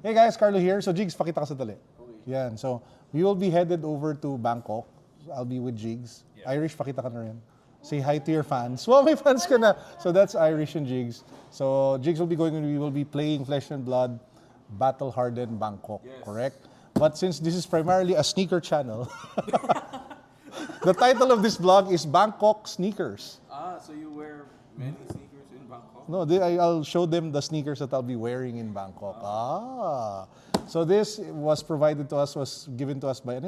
Hey guys, Carlo here. So Jigs, pakita ka sa dali. Yan. So we will be headed over to Bangkok. I'll be with Jigs. Yeah. Irish, pakita ka na rin. Say hi to your fans. Well, may fans ka na. So that's Irish and Jigs. So Jigs will be going, we will be playing Flesh and Blood, Battle Hardened Bangkok. Yes. Correct? But since this is primarily a sneaker channel, the title of this vlog is Bangkok Sneakers. Ah, so you wear many sneakers in Bangkok? No, I'll show them the sneakers that I'll be wearing in Bangkok. So this was provided to us, was given to us by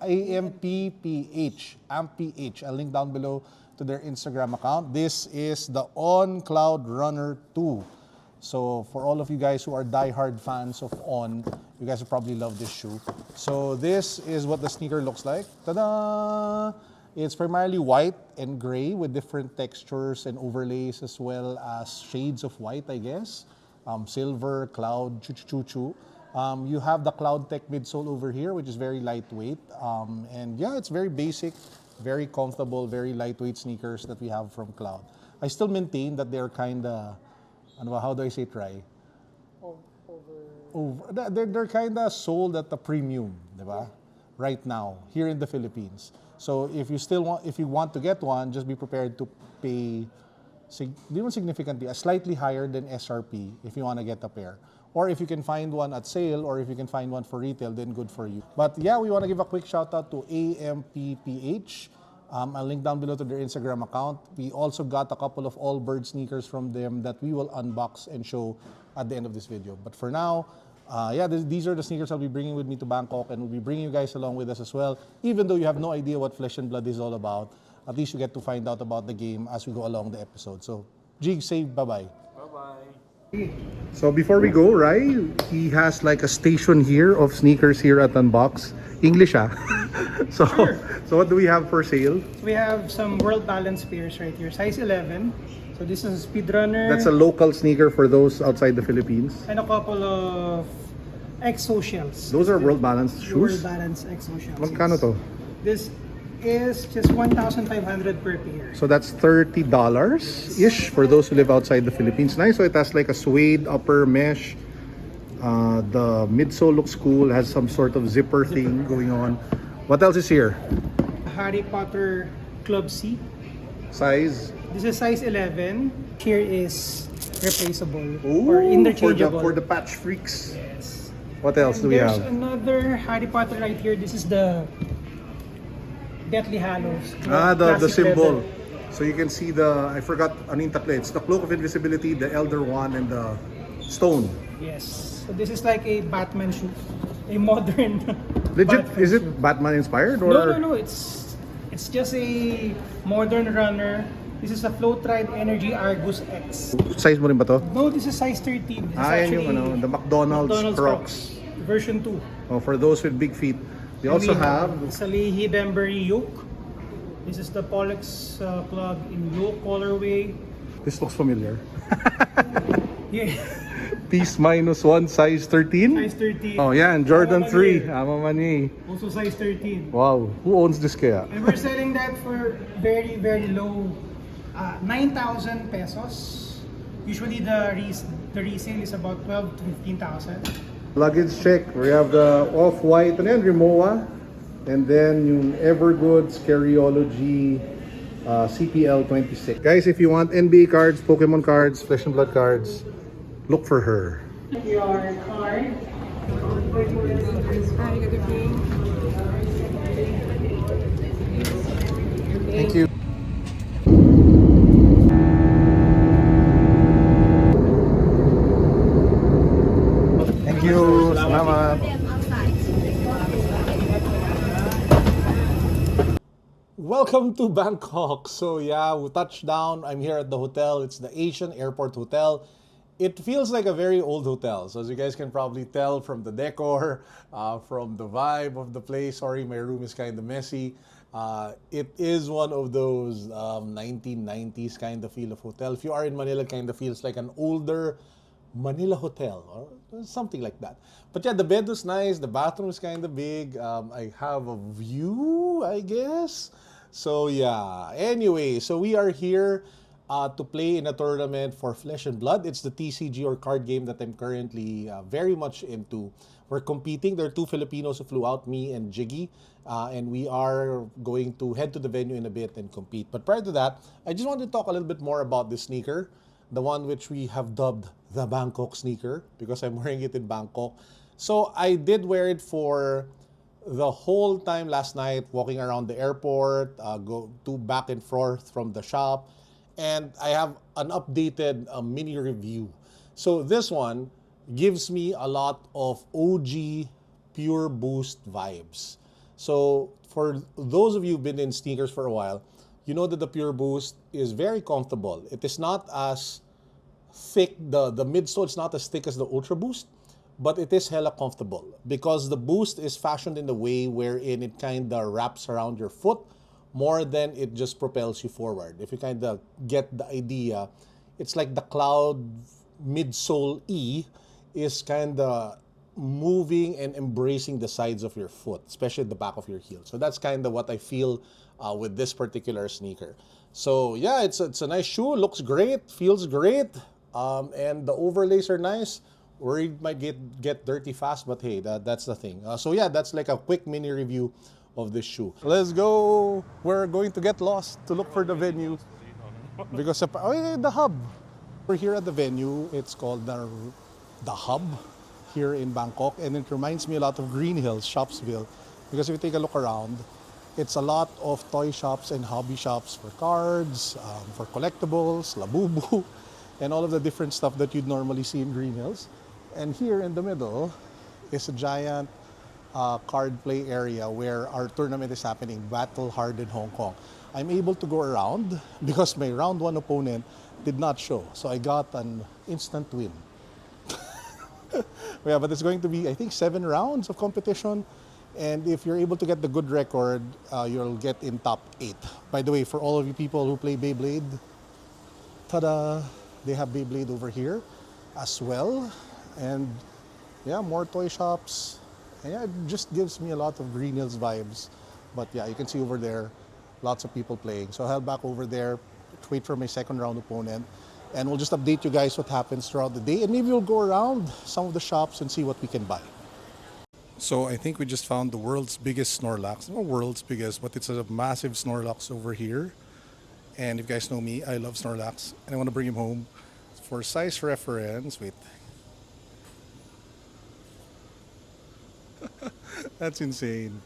AMPPH. AMPPH. I'll link down below to their Instagram account. This is the On Cloud Runner 2. So for all of you guys who are diehard fans of On, you guys will probably love this shoe. So this is what the sneaker looks like. Ta-da! It's primarily white and gray with different textures and overlays as well as shades of white, I guess. Silver, cloud, choo-choo-choo. You have the Cloud Tech midsole over here, which is very lightweight. And yeah, it's very basic, very comfortable, very lightweight sneakers that we have from Cloud. I still maintain that they're kind of, how do I say try? They're kind of sold at the premium, diba? Right now, here in the Philippines. So if you want to get one, just be prepared to pay significantly, slightly higher than SRP if you want to get a pair. Or if you can find one at sale, or if you can find one for retail, then good for you. But yeah, we want to give a quick shout out to AMPPH. I'll link down below to their Instagram account. We also got a couple of Allbird sneakers from them that we will unbox and show at the end of this video. But for now, these are the sneakers I'll be bringing with me to Bangkok, and we'll be bringing you guys along with us as well. Even though you have no idea what Flesh and Blood is all about, at least you get to find out about the game as we go along the episode. So, Jig, say bye-bye. Bye-bye. So before we go, right, he has like a station here of sneakers here at Unbox. English, ah. So, sure. So what do we have for sale? We have some World Balance pairs right here, size 11. So this is a Speedrunner. That's a local sneaker for those outside the Philippines. And a couple of Exo shells. Those are World Balance shoes? World Balance Exo shells. Magkano to? This is just 1,500 per pair. So that's $30-ish for those who live outside the Philippines. Nice. So it has like a suede upper mesh. The midsole looks cool. Has some sort of zipper thing going on. What else is here? Harry Potter Club C. Size? This is size 11. Here is replaceable. Ooh, or interchangeable. For the patch freaks. Yes. What else do we have? There's another Harry Potter right here. This is the Deathly Hallows. The symbol. Leather. So you can see I forgot, it's the Cloak of Invisibility, the Elder One, and the Stone. Yes. So this is like a Batman shoe. A modern Legit, Batman is it shoe. Batman inspired? Or? No. It's just a modern runner. This is a Flow-Tried Energy Argus X. Size mo rin ba to? No, this is size 13. This is Yan yung the McDonald's Crocs. Version 2. Oh, for those with big feet. They also have Salehi Bembury Yoke. This is the Polex Club in Yoke colorway. This looks familiar. Yeah. Piece -1, size 13? Size 13. Oh, yeah, and Jordan 3. Amamani. Also size 13. Wow, who owns this kaya? And we're selling that for very, very low, 9,000 pesos. Usually the resale is about 12 to 15,000. Luggage check. We have the Off-White and then Rimowa. And then yung Evergoods Carryology CPL 26. Guys, if you want NBA cards, Pokemon cards, Flesh and Blood cards, look for her. Your card. Thank you. Thank you. Salamat. Welcome to Bangkok. So yeah, we touched down. I'm here at the hotel. It's the Asian Airport Hotel. It feels like a very old hotel. So as you guys can probably tell from the decor, from the vibe of the place. Sorry, my room is kind of messy. It is one of those 1990s kind of feel of hotel. If you are in Manila, it kind of feels like an older Manila hotel or something like that. But yeah, the bed was nice. The bathroom is kind of big. I have a view, I guess. So yeah, anyway, so we are here to play in a tournament for Flesh and Blood. It's the TCG or card game that I'm currently very much into. We're competing. There are two Filipinos who flew out, me and Jiggy, and we are going to head to the venue in a bit and compete. But prior to that, I just wanted to talk a little bit more about this sneaker, the one which we have dubbed the Bangkok sneaker because I'm wearing it in Bangkok. So I did wear it for the whole time last night, walking around the airport, go to back and forth from the shop, and I have an updated mini review. So this one gives me a lot of OG Pure Boost vibes. So for those of you who've been in sneakers for a while, you know that the Pure Boost is very comfortable. It is not as thick, the midsole is not as thick as the Ultra Boost, but it is hella comfortable because the Boost is fashioned in the way wherein it kind of wraps around your foot more than it just propels you forward. If you kind of get the idea, it's like the Cloud midsole E is kind of moving and embracing the sides of your foot, especially the back of your heel. So that's kind of what I feel with this particular sneaker. So yeah, it's a nice shoe, looks great, feels great, and the overlays are nice. Worried might get dirty fast, but hey, that's the thing. So yeah, that's like a quick mini review of this shoe. Let's go. We're going to get lost to look for the venue because the hub. We're here at the venue. It's called the Hub here in Bangkok, and it reminds me a lot of Green Hills, Shopsville, because if you take a look around, it's a lot of toy shops and hobby shops for cards, for collectibles, labubu, and all of the different stuff that you'd normally see in Green Hills. And here in the middle is a giant card play area where our tournament is happening, Battle Hard in Hong Kong. I'm able to go around because my round one opponent did not show. So I got an instant win. Yeah, but it's going to be, I think, 7 rounds of competition. And if you're able to get the good record, you'll get in top 8. By the way, for all of you people who play Beyblade, ta-da! They have Beyblade over here as well. And yeah, more toy shops. And yeah, it just gives me a lot of Green Hills vibes. But yeah, you can see over there, lots of people playing. So I'll head back over there, wait for my second round opponent, and we'll just update you guys what happens throughout the day. And maybe we'll go around some of the shops and see what we can buy. So I think we just found the world's biggest Snorlax. Not world's biggest, but it's a massive Snorlax over here. And if you guys know me, I love Snorlax, and I want to bring him home. For size reference, wait. That's insane.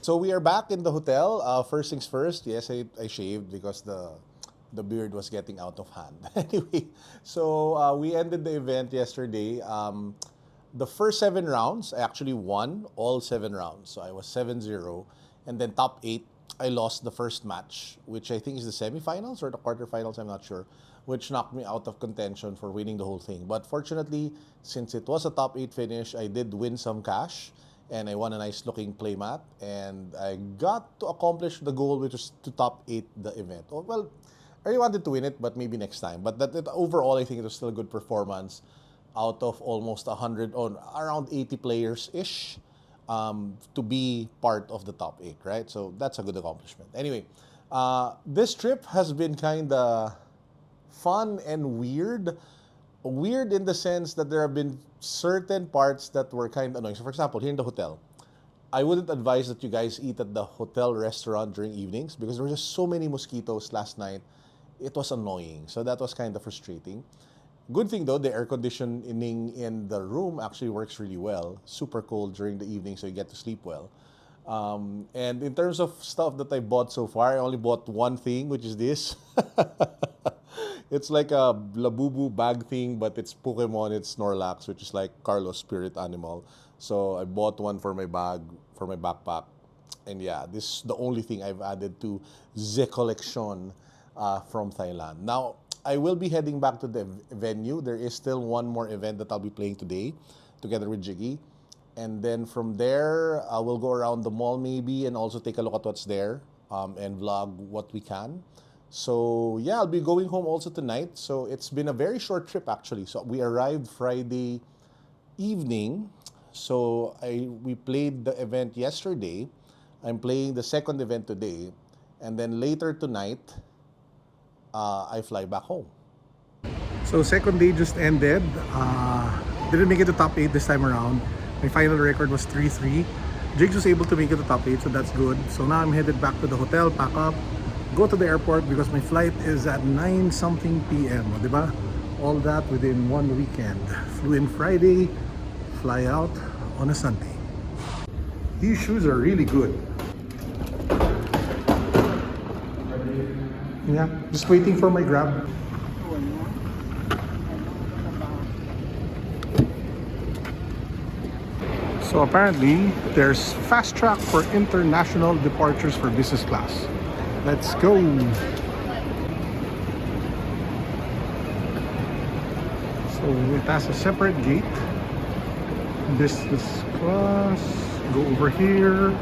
So we are back in the hotel. First things first, yes, I shaved because the beard was getting out of hand. Anyway, so we ended the event yesterday. The first 7 rounds, I actually won all 7 rounds. So I was 7-0. And then top 8, I lost the first match, which I think is the semifinals or the quarterfinals, I'm not sure, which knocked me out of contention for winning the whole thing. But fortunately, since it was a top 8 finish, I did win some cash, and I won a nice looking playmat, and I got to accomplish the goal, which was to top 8 the event. Oh, well, I really wanted to win it, but maybe next time. But overall, I think it was still a good performance out of almost 100, or around 80 players-ish. To be part of the top 8, right? So that's a good accomplishment. Anyway, this trip has been kind of fun and weird. Weird in the sense that there have been certain parts that were kind of annoying. So for example, here in the hotel, I wouldn't advise that you guys eat at the hotel restaurant during evenings because there were just so many mosquitoes last night. It was annoying. So that was kind of frustrating. Good thing though, the air conditioning in the room actually works really well. Super cold during the evening, so you get to sleep well. And in terms of stuff that I bought so far, I only bought one thing, which is this. It's like a Labubu bag thing, but it's Pokemon, it's Snorlax, which is like Carlo's spirit animal. So I bought one for my bag, for my backpack. And yeah, this is the only thing I've added to the collection from Thailand. Now, I will be heading back to the venue. There is still one more event that I'll be playing today together with Jiggy. And then from there, I will go around the mall maybe and also take a look at what's there and vlog what we can. So yeah, I'll be going home also tonight. So it's been a very short trip actually. So we arrived Friday evening. So we played the event yesterday. I'm playing the second event today. And then later tonight, I fly back home. So second day just ended. Didn't make it to top 8 this time around. My final record was 3-3. Jigs was able to make it to top 8, so that's good. So now I'm headed back to the hotel, pack up, go to the airport because my flight is at 9 something p.m. Diba? All that within one weekend. Flew in Friday, fly out on a Sunday. These shoes are really good. Yeah, just waiting for my grab. So apparently, there's fast track for international departures for business class. Let's go! So it has a separate gate. Business class, go over here.